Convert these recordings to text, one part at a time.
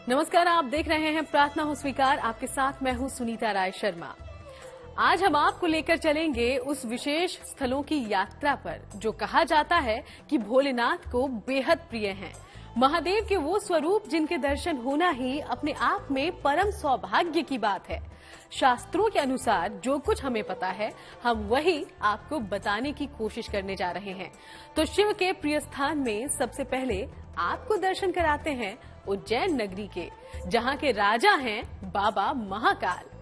नमस्कार, आप देख रहे हैं प्रार्थना हो स्वीकार। आपके साथ मैं हूं सुनीता राय शर्मा। आज हम आपको लेकर चलेंगे उस विशेष स्थलों की यात्रा पर जो कहा जाता है कि भोलेनाथ को बेहद प्रिय हैं। महादेव के वो स्वरूप जिनके दर्शन होना ही अपने आप में परम सौभाग्य की बात है। शास्त्रों के अनुसार जो कुछ हमें पता है हम वही आपको बताने की कोशिश करने जा रहे हैं। तो शिव के प्रिय स्थान में सबसे पहले आपको दर्शन कराते हैं उज्जैन नगरी के, जहां के राजा हैं बाबा महाकाल।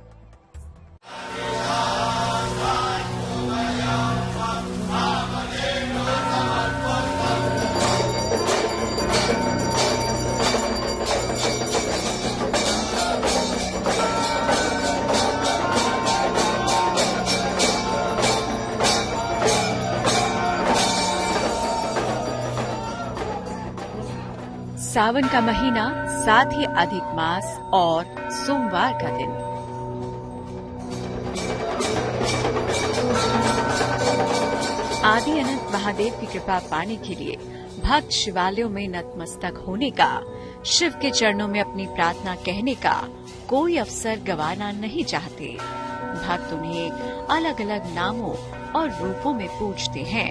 सावन का महीना, साथ ही अधिक मास और सोमवार का दिन। आदि अनंत महादेव की कृपा पाने के लिए भक्त शिवालयों में नतमस्तक होने का, शिव के चरणों में अपनी प्रार्थना कहने का कोई अवसर गंवाना नहीं चाहते। भक्त उन्हें अलग अलग नामों और रूपों में पूजते हैं।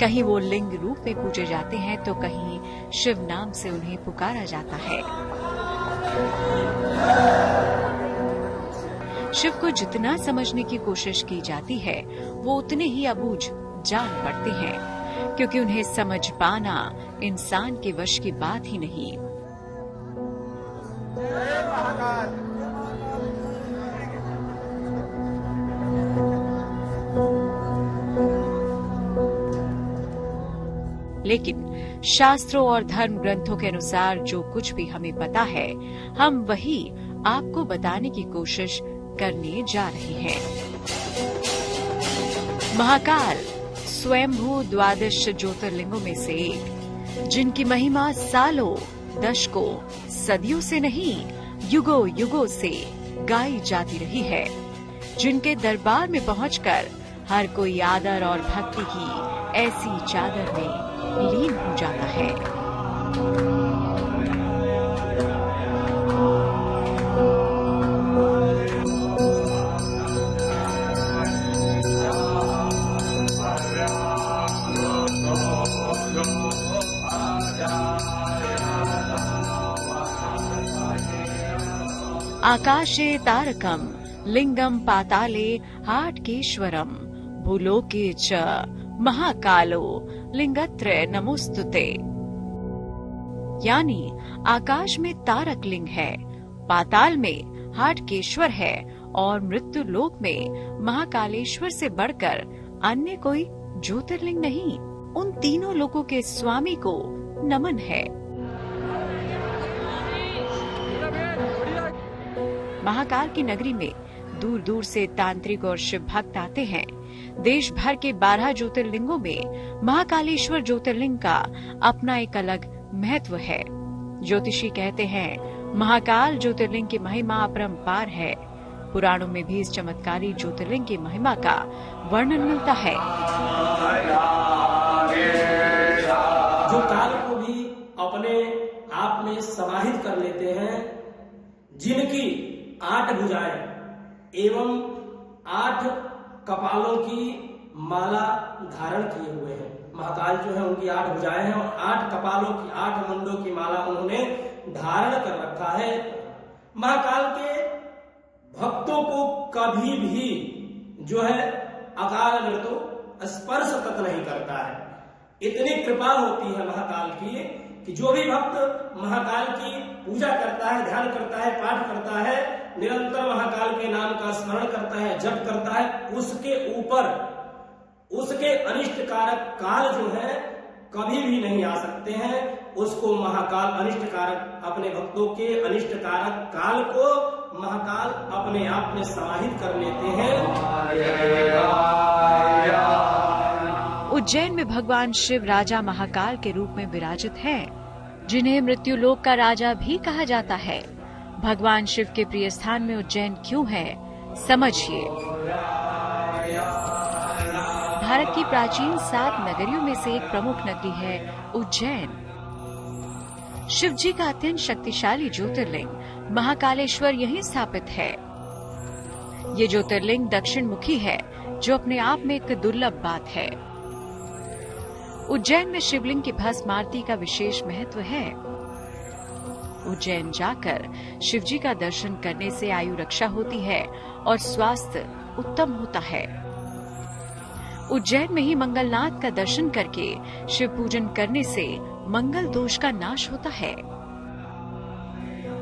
कहीं वो लिंग रूप में पूजे जाते हैं तो कहीं शिव नाम से उन्हें पुकारा जाता है। शिव को जितना समझने की कोशिश की जाती है वो उतने ही अबूझ जान पड़ते हैं, क्योंकि उन्हें समझ पाना इंसान के वश की बात ही नहीं। लेकिन शास्त्रों और धर्म ग्रंथों के अनुसार जो कुछ भी हमें पता है हम वही आपको बताने की कोशिश करने जा रहे हैं। महाकाल स्वयंभू द्वादश ज्योतिर्लिंगों में से एक, जिनकी महिमा सालों, दशकों, सदियों से नहीं युगों युगों से गाई जाती रही है, जिनके दरबार में पहुंचकर हर कोई आदर और भक्ति की ऐसी चादर में लीन हो जाता है। आकाशे तारकम लिंगम पाताले हाटकेश्वरम भूलोके च महाकालो लिंगत्र नमोस्तुते। यानी आकाश में तारक लिंग है, पाताल में हाटकेश्वर है और मृत्यु लोक में महाकालेश्वर से बढ़कर अन्य कोई ज्योतिर्लिंग नहीं। उन तीनों लोकों के स्वामी को नमन है। महाकाल की नगरी में दूर दूर से तांत्रिक और शिव भक्त आते हैं। देश भर के 12 ज्योतिर्लिंगों में महाकालेश्वर ज्योतिर्लिंग का अपना एक अलग महत्व है। ज्योतिषी कहते हैं महाकाल ज्योतिर्लिंग की महिमा अपरंपार है। पुराणों में भी इस चमत्कारी ज्योतिर्लिंग की महिमा का वर्णन मिलता है। जो काल को भी अपने आप में समाहित कर लेते हैं, जिनकी 8 भुजाएं एवं 8 कपालों की माला धारण किए हुए हैं। महाकाल जो है उनकी 8 भुजाएं हैं और 8 कपालों की 8 मुंडों की माला उन्होंने धारण कर रखा है। महाकाल के भक्तों को कभी भी जो है अकाल मृत्यु स्पर्श तक नहीं करता है। इतनी कृपा होती है महाकाल की कि जो भी भक्त महाकाल की पूजा करता है, ध्यान करता है, पाठ करता है, निरंतर महाकाल के नाम का स्मरण करता है, जप करता है, उसके ऊपर उसके अनिष्ट कारक काल जो है कभी भी नहीं आ सकते हैं। उसको महाकाल अनिष्ट कारक, अपने भक्तों के अनिष्ट कारक काल को महाकाल अपने आप में समाहित कर लेते हैं। उज्जैन में भगवान शिव राजा महाकाल के रूप में विराजित हैं, जिन्हें मृत्युलोक का राजा भी कहा जाता है। भगवान शिव के प्रिय स्थान में उज्जैन क्यों है, समझिए। भारत की प्राचीन 7 नगरियों में से एक प्रमुख नगरी है उज्जैन। शिव जी का अत्यंत शक्तिशाली ज्योतिर्लिंग महाकालेश्वर यहीं स्थापित है। ये ज्योतिर्लिंग दक्षिण मुखी है, जो अपने आप में एक दुर्लभ बात है। उज्जैन में शिवलिंग की भस्म आरती का विशेष महत्व है। उज्जैन जाकर शिवजी का दर्शन करने से आयु रक्षा होती है और स्वास्थ्य उत्तम होता है। उज्जैन में ही मंगलनाथ का दर्शन करके शिव पूजन करने से मंगल दोष का नाश होता है।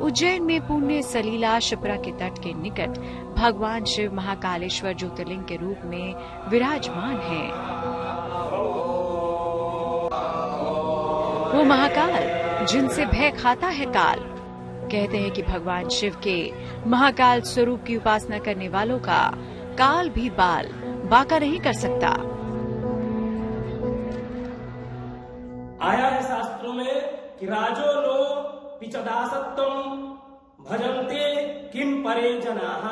उज्जैन में पुण्य सलीला शिप्रा के तट के निकट भगवान शिव महाकालेश्वर ज्योतिर्लिंग के रूप में विराजमान हैं। वो महाकाल जिनसे भय खाता है काल। कहते हैं कि भगवान शिव के महाकाल स्वरूप की उपासना करने वालों का काल भी बाल बांका नहीं कर सकता। आया है शास्त्रों में कि राजो नो पिचदासत्वम भजन्ते किम परे जनाः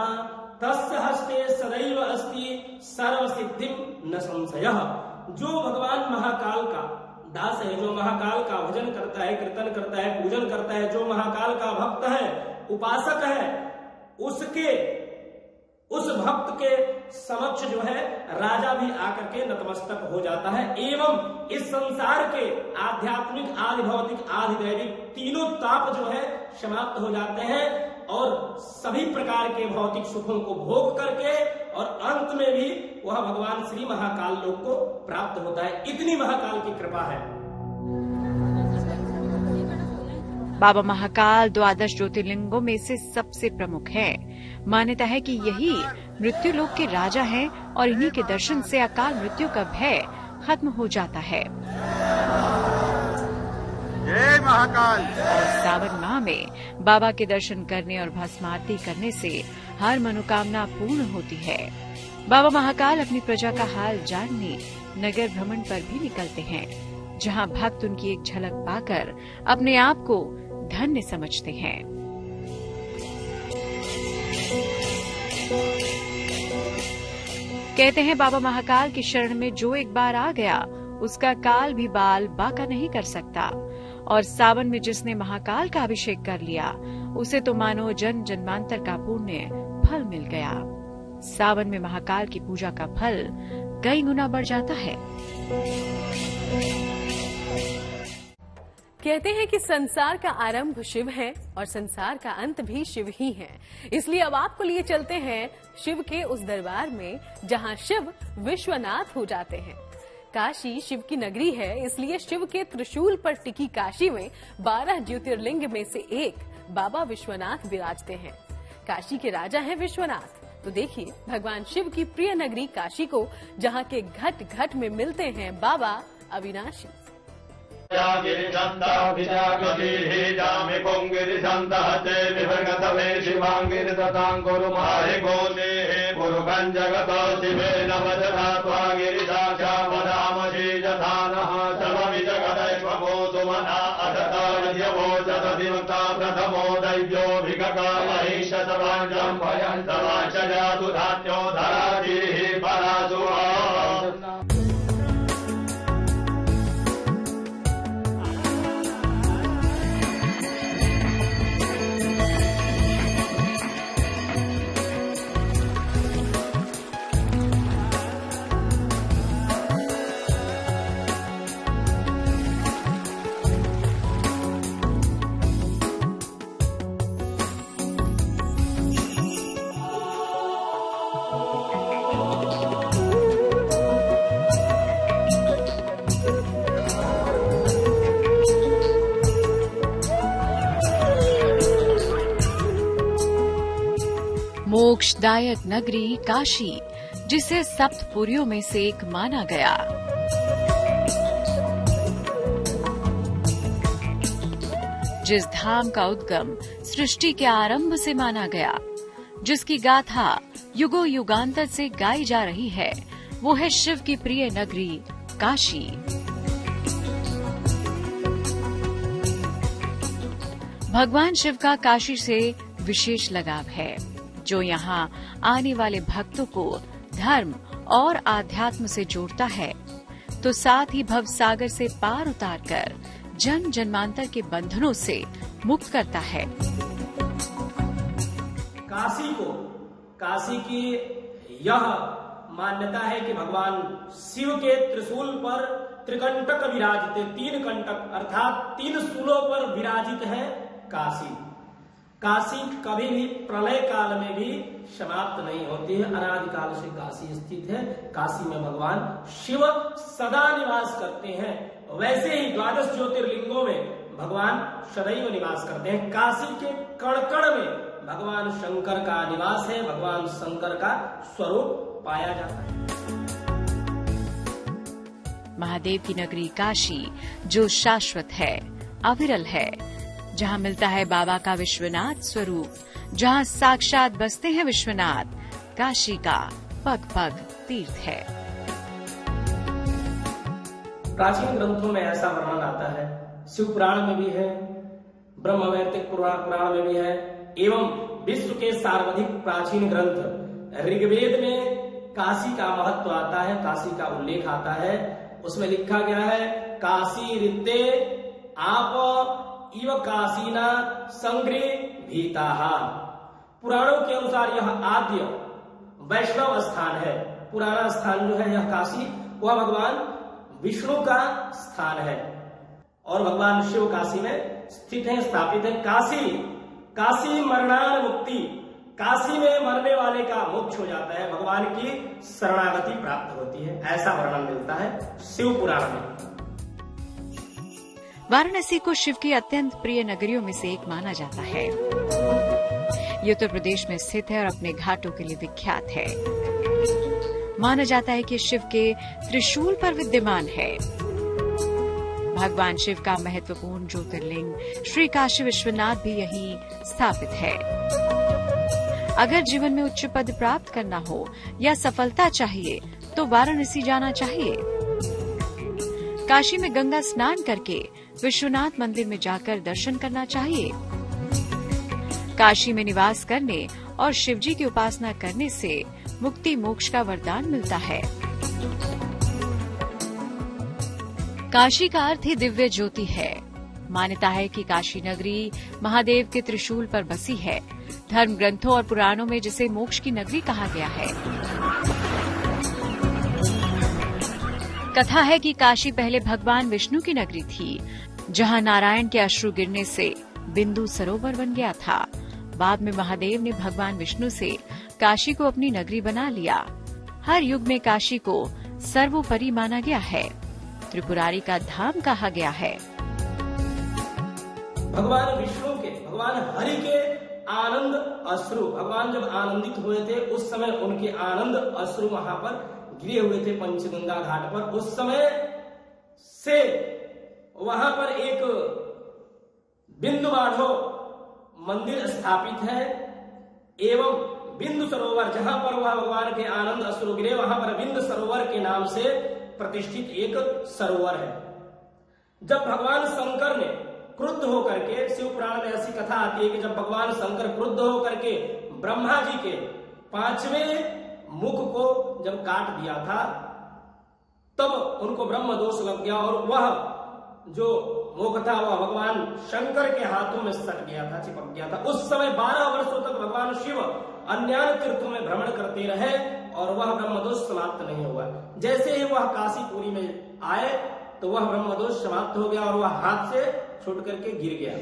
तस्य हस्ते सदैव अस्ति सर्व सिद्धिम न संशयः। जो भगवान महाकाल का दास है, जो महाकाल का भजन करता है, कीर्तन करता है, पूजन करता है, जो महाकाल का भक्त है, उपासक है, उस भक्त के समक्ष जो है राजा भी आकर के नतमस्तक हो जाता है एवं इस संसार के आध्यात्मिक, आदि भौतिक, आदि दैविक तीनों ताप जो है समाप्त हो जाते हैं और सभी प्रकार के भौतिक सुखों को भोग करके और अंत में भी वह भगवान श्री महाकाल लोक को प्राप्त होता है। इतनी महाकाल की कृपा है। बाबा महाकाल द्वादश ज्योतिर्लिंगों में से सबसे प्रमुख है। मान्यता है कि यही मृत्यु लोक के राजा हैं और इन्हीं के दर्शन से अकाल मृत्यु का भय खत्म हो जाता है। जय महाकाल। और सावन माह में बाबा के दर्शन करने और भस्म आरती करने से हर मनोकामना पूर्ण होती है। बाबा महाकाल अपनी प्रजा का हाल जानने नगर भ्रमण पर भी निकलते हैं, जहां भक्त उनकी एक झलक पाकर अपने आप को धन्य समझते हैं। कहते हैं बाबा महाकाल की शरण में जो एक बार आ गया उसका काल भी बाल बांका नहीं कर सकता। और सावन में जिसने महाकाल का अभिषेक कर लिया उसे तो मानो जन्म जन्मांतर का पुण्य फल मिल गया। सावन में महाकाल की पूजा का फल कई गुना बढ़ जाता है। कहते हैं कि संसार का आरंभ शिव है और संसार का अंत भी शिव ही है। इसलिए अब आपको लिए चलते हैं शिव के उस दरबार में जहां शिव विश्वनाथ हो जाते हैं। काशी शिव की नगरी है, इसलिए शिव के त्रिशूल पर टिकी काशी में 12 ज्योतिर्लिंग में से एक बाबा विश्वनाथ विराजते हैं। काशी के राजा हैं विश्वनाथ। तो देखिए भगवान शिव की प्रिय नगरी काशी को, जहां के घट घट में मिलते हैं बाबा अविनाशी। प्रथमो दैव्यो भिगकामहिषतवाञ्जं भयन्तवाञ्चजातु धात्यो धराजिः परासु। मोक्षदायक नगरी काशी, जिसे सप्तपुरियों में से एक माना गया। जिस धाम का उद्गम सृष्टि के आरंभ से माना गया, जिसकी गाथा युगों युगांतर से गाई जा रही है, वो है शिव की प्रिय नगरी काशी। भगवान शिव का काशी से विशेष लगाव है, जो यहाँ आने वाले भक्तों को धर्म और आध्यात्म से जोड़ता है, तो साथ ही भव सागर से पार उतारकर जन्म जन्मांतर के बंधनों से मुक्त करता है। काशी की यह मान्यता है कि भगवान शिव के त्रिशूल पर त्रिकंटक विराजित, 3 कंटक अर्थात 3 शूलों पर विराजित है काशी। काशी कभी भी प्रलय काल में भी समाप्त नहीं होती है, अनादिकाल से काशी स्थित है। काशी में भगवान शिव सदा निवास करते हैं। वैसे ही 12 ज्योतिर्लिंगों में भगवान सदैव निवास करते हैं। काशी के कण कण में भगवान शंकर का निवास है, भगवान शंकर का स्वरूप पाया जाता है। महादेव की नगरी काशी जो शाश्वत है, अविरल है, जहाँ मिलता है बाबा का विश्वनाथ स्वरूप, जहाँ साक्षात बसते हैं विश्वनाथ, काशी का पग पग तीर्थ है। प्राचीन ग्रंथों में ऐसा वर्णन आता है, शिव पुराण में भी है, ब्रह्मवैवर्तिक पुराण में भी है, एवं विश्व के सर्वाधिक प्राचीन ग्रंथ ऋग्वेद में काशी का महत्व आता है, काशी का उल्लेख आता है। उसमें लिखा गया है, काशी रिते आप इव काशीना संग्रह भीताहा। पुराणों के अनुसार यह आद्य वैष्णव स्थान है। पुराना स्थान जो है यह काशी, वह भगवान विष्णु का स्थान है और भगवान शिव काशी में स्थित है, स्थापित है। काशी मरणान मुक्ति, काशी में मरने वाले का मोक्ष हो जाता है, भगवान की शरणागति प्राप्त होती है, ऐसा वर्णन मिलता है शिव पुराण में। वाराणसी को शिव की अत्यंत प्रिय नगरियों में से एक माना जाता है। ये उत्तर प्रदेश में स्थित है और अपने घाटों के लिए विख्यात है। माना जाता है कि शिव के त्रिशूल पर विद्यमान है। भगवान शिव का महत्वपूर्ण ज्योतिर्लिंग श्री काशी विश्वनाथ भी यहीं स्थापित है। अगर जीवन में उच्च पद प्राप्त करना हो या सफलता चाहिए तो वाराणसी जाना चाहिए। काशी में गंगा स्नान करके विश्वनाथ मंदिर में जाकर दर्शन करना चाहिए। काशी में निवास करने और शिवजी की उपासना करने से मुक्ति मोक्ष का वरदान मिलता है। काशी का अर्थ ही दिव्य ज्योति है। मान्यता है कि काशी नगरी महादेव के त्रिशूल पर बसी है। धर्म ग्रंथों और पुराणों में जिसे मोक्ष की नगरी कहा गया है। कथा है कि काशी पहले भगवान विष्णु की नगरी थी, जहां नारायण के अश्रु गिरने से बिंदु सरोवर बन गया था। बाद में महादेव ने भगवान विष्णु से काशी को अपनी नगरी बना लिया। हर युग में काशी को सर्वोपरि माना गया है, त्रिपुरारी का धाम कहा गया है। भगवान विष्णु के, भगवान हरि के आनंद अश्रु, भगवान जब आनंदित हुए थे उस समय उनके आनंद अश्रु वहां पर गिरे हुए थे पंचगंगा घाट पर। उस समय से वहां पर एक बिंदु बाढ़ो मंदिर स्थापित है एवं बिंदु सरोवर, जहां पर वह भगवान के आनंद अश्रु गिरे, वहां पर बिंदु सरोवर के नाम से प्रतिष्ठित एक सरोवर है। जब भगवान शंकर ने क्रुद्ध होकर के, शिव पुराण में ऐसी कथा आती है कि जब भगवान शंकर क्रुद्ध होकर के ब्रह्मा जी के 5वें मुख को जब काट दिया था, तब उनको ब्रह्म दोष लग गया और वह जो मुख था वह भगवान शंकर के हाथों में सट गया था, चिपक गया था। उस समय 12 वर्षों तक भगवान शिव अन्य तीर्थों में भ्रमण करते रहे और वह ब्रह्मदोष समाप्त नहीं हुआ। जैसे ही वह काशीपुरी में आए तो वह ब्रह्मदोष समाप्त हो गया और वह हाथ से छूट करके गिर गया,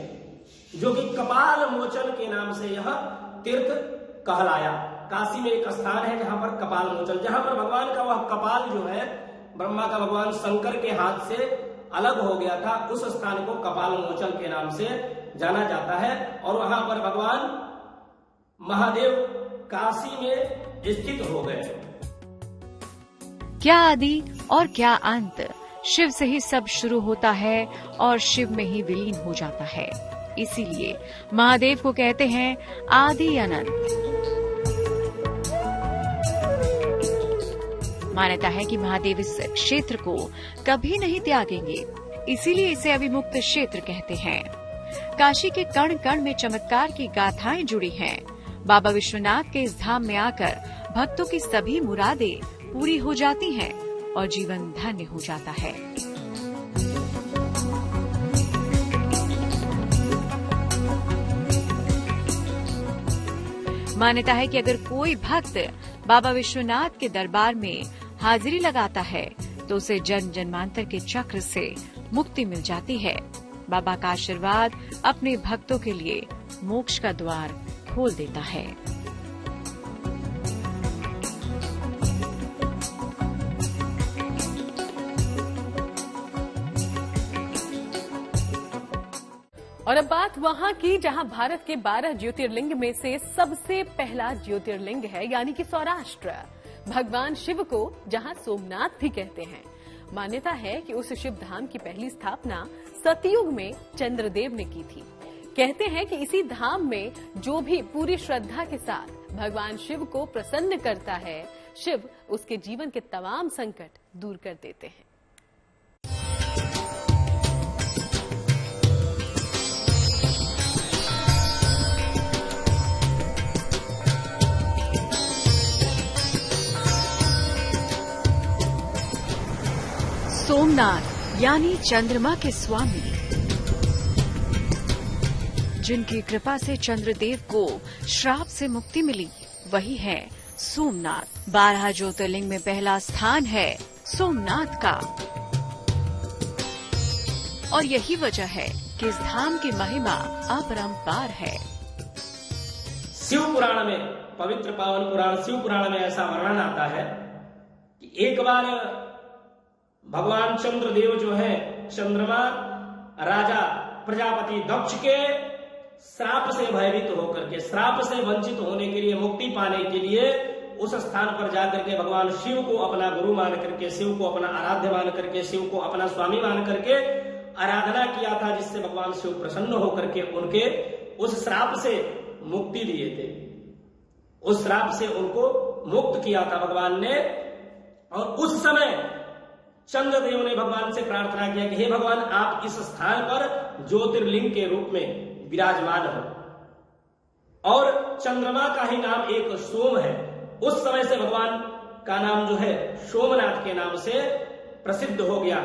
जो कि कपाल मोचन के नाम से यह तीर्थ कहलाया। काशी में एक स्थान है जहां पर कपाल मोचन, जहां पर भगवान का वह कपाल जो है ब्रह्मा का भगवान शंकर के हाथ से अलग हो गया था, उस स्थान को कपाल मोचन के नाम से जाना जाता है। और वहां पर भगवान महादेव काशी में स्थित हो गए। क्या आदि और क्या अंत, शिव से ही सब शुरू होता है और शिव में ही विलीन हो जाता है। इसीलिए महादेव को कहते हैं आदि अनंत। मान्यता है कि महादेव इस क्षेत्र को कभी नहीं त्यागेंगे, इसीलिए इसे अविमुक्त क्षेत्र कहते हैं। काशी के कण कण में चमत्कार की गाथाएं जुड़ी हैं। बाबा विश्वनाथ के इस धाम में आकर भक्तों की सभी मुरादें पूरी हो जाती हैं और जीवन धन्य हो जाता है। मान्यता है कि अगर कोई भक्त बाबा विश्वनाथ के दरबार में हाजिरी लगाता है तो उसे जन्म जन्मांतर के चक्र से मुक्ति मिल जाती है। बाबा का आशीर्वाद अपने भक्तों के लिए मोक्ष का द्वार खोल देता है। और अब बात वहां की जहां भारत के 12 ज्योतिर्लिंग में से सबसे पहला ज्योतिर्लिंग है, यानी कि सौराष्ट्र। भगवान शिव को जहां सोमनाथ भी कहते हैं। मान्यता है कि उस शिव धाम की पहली स्थापना सतयुग में चंद्रदेव ने की थी। कहते हैं कि इसी धाम में जो भी पूरी श्रद्धा के साथ भगवान शिव को प्रसन्न करता है, शिव उसके जीवन के तमाम संकट दूर कर देते हैं। सोमनाथ यानी चंद्रमा के स्वामी, जिनकी कृपा से चंद्रदेव को श्राप से मुक्ति मिली, वही है सोमनाथ। 12 ज्योतिर्लिंग में पहला स्थान है सोमनाथ का और यही वजह है कि इस धाम की महिमा अपरंपार है। शिव पुराण में, पवित्र पावन पुराण शिव पुराण में ऐसा वर्णन आता है कि एक बार भगवान चंद्रदेव जो है, चंद्रमा राजा प्रजापति दक्ष के श्राप से भयभीत होकर के, श्राप से वंचित होने के लिए, मुक्ति पाने के लिए उस स्थान पर जाकर के भगवान शिव को अपना गुरु मान करके, शिव को अपना आराध्य मान करके, शिव को अपना स्वामी मान करके आराधना किया था, जिससे भगवान शिव प्रसन्न होकर के उनके उस श्राप से मुक्ति दिए थे। उस श्राप से उनको मुक्त किया था भगवान ने। और उस समय चंद्रदेव ने भगवान से प्रार्थना किया कि हे भगवान, आप इस स्थान पर ज्योतिर्लिंग के रूप में विराजमान हो। और चंद्रमा का ही नाम एक सोम है। उस समय से भगवान का नाम जो है सोमनाथ के नाम से प्रसिद्ध हो गया।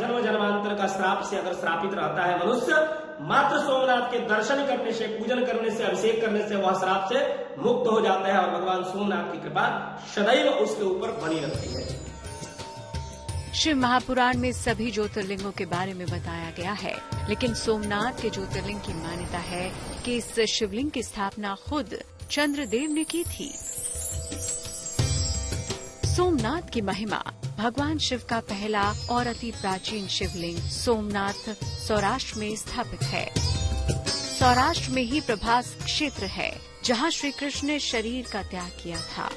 जन्म जन्मांतर का श्राप से अगर श्रापित रहता है मनुष्य, मात्र सोमनाथ के दर्शन करने से, पूजन करने से, अभिषेक करने से वह श्राप से मुक्त हो जाता है और भगवान सोमनाथ की कृपा सदैव उसके ऊपर बनी रहती है। शिव महापुराण में सभी ज्योतिर्लिंगों के बारे में बताया गया है, लेकिन सोमनाथ के ज्योतिर्लिंग की मान्यता है कि इस शिवलिंग की स्थापना खुद चंद्रदेव ने की थी। सोमनाथ की महिमा। भगवान शिव का पहला और अति प्राचीन शिवलिंग सोमनाथ सौराष्ट्र में स्थापित है। सौराष्ट्र में ही प्रभास क्षेत्र है, जहां श्री कृष्ण ने शरीर का त्याग किया था।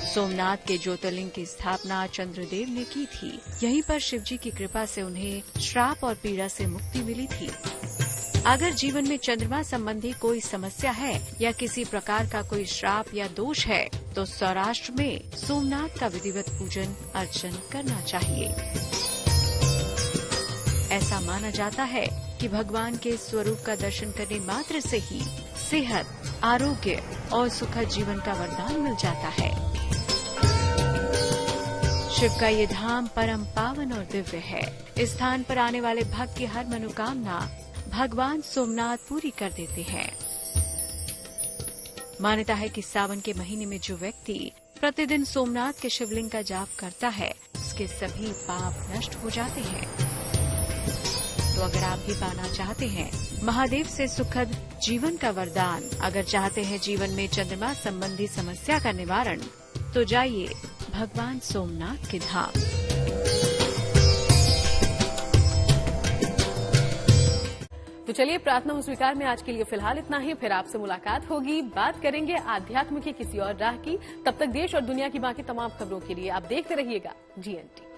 सोमनाथ के ज्योतिर्लिंग की स्थापना चंद्रदेव ने की थी। यहीं पर शिवजी की कृपा से उन्हें श्राप और पीड़ा से मुक्ति मिली थी। अगर जीवन में चंद्रमा संबंधी कोई समस्या है या किसी प्रकार का कोई श्राप या दोष है, तो सौराष्ट्र में सोमनाथ का विधिवत पूजन अर्चन करना चाहिए। ऐसा माना जाता है कि भगवान के स्वरूप का दर्शन करने मात्र से ही सेहत, आरोग्य और सुखद जीवन का वरदान मिल जाता है। शिव का ये धाम परम पावन और दिव्य है। इस स्थान पर आने वाले भक्त की हर मनोकामना भगवान सोमनाथ पूरी कर देते हैं। मान्यता है कि सावन के महीने में जो व्यक्ति प्रतिदिन सोमनाथ के शिवलिंग का जाप करता है, उसके सभी पाप नष्ट हो जाते हैं। तो अगर आप भी पाना चाहते हैं महादेव से सुखद जीवन का वरदान, अगर चाहते हैं जीवन में चंद्रमा संबंधी समस्या का निवारण, तो जाइए भगवान सोमनाथ के धाम। तो चलिए, प्रार्थना हो स्वीकार में आज के लिए फिलहाल इतना ही। फिर आपसे मुलाकात होगी, बात करेंगे आध्यात्म की किसी और राह की। तब तक देश और दुनिया की बाकी तमाम खबरों के लिए आप देखते रहिएगा GNT।